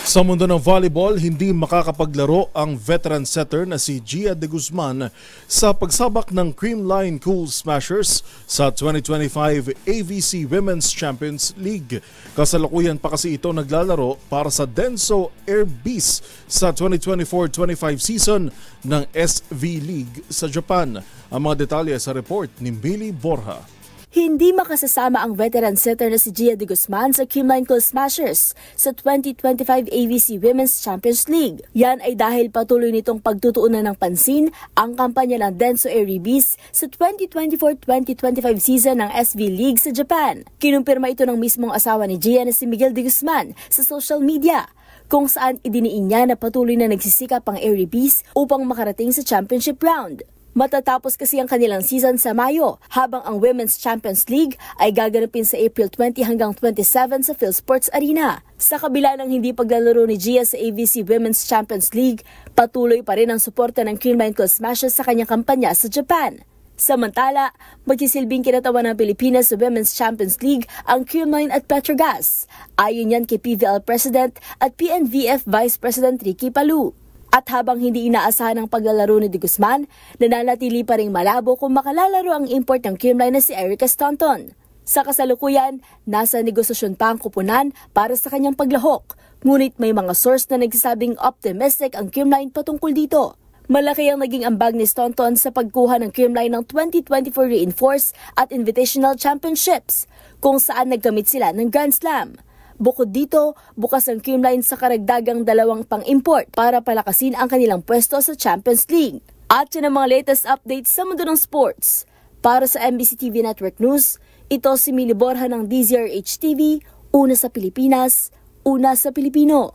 Sa mundo ng volleyball, hindi makakapaglaro ang veteran setter na si Gia de Guzman sa pagsabak ng Creamline Cool Smashers sa 2025 AVC Women's Champions League. Kasalukuyan pa kasi ito naglalaro para sa Denso Air Beast sa 2024-25 season ng SV League sa Japan. Ang mga detalye sa report ni Billy Borja. Hindi makasasama ang veteran setter na si Gia de Guzman sa Creamline Cool Smashers sa 2025 AVC Women's Champions League. Yan ay dahil patuloy nitong pagtutuunan ng pansin ang kampanya ng Denso Air Beast sa 2024-2025 season ng SV League sa Japan. Kinumpirma ito ng mismong asawa ni Gia na si Miguel de Guzman sa social media, kung saan idiniin niya na patuloy na nagsisikap ang Air Beast upang makarating sa championship round. Matatapos kasi ang kanilang season sa Mayo, habang ang Women's Champions League ay gaganapin sa April 20 hanggang 27 sa PhilSports Arena. Sa kabila ng hindi paglalaro ni Gia sa AVC Women's Champions League, patuloy pa rin ang suporta ng Creamline Cool Smashers sa kanyang kampanya sa Japan. Samantala, magsisilbing kinatawan ng Pilipinas sa Women's Champions League ang Creamline at Petrogas. Ayon yan kay PVL President at PNVF Vice President Ricky Palou. At habang hindi inaasahan ang paglalaro ni de Guzman, nananatili pa ring malabo kung makalalaro ang import ng Creamline na si Erica Staunton. Sa kasalukuyan, nasa negosasyon pa ang kupunan para sa kanyang paglahok. Ngunit may mga source na nagsasabing optimistic ang Creamline patungkol dito. Malaki ang naging ambag ni Staunton sa pagkuha ng Creamline ng 2024 Reinforce at Invitational Championships, kung saan nagkamit sila ng Grand Slam. Bukod dito, bukas ang Creamline sa karagdagang 2 pang-import para palakasin ang kanilang pwesto sa Champions League. At yan ang mga latest updates sa mundo ng sports. Para sa MBC TV Network News, ito si Mili Borja ng DZRH TV, una sa Pilipinas, una sa Pilipino.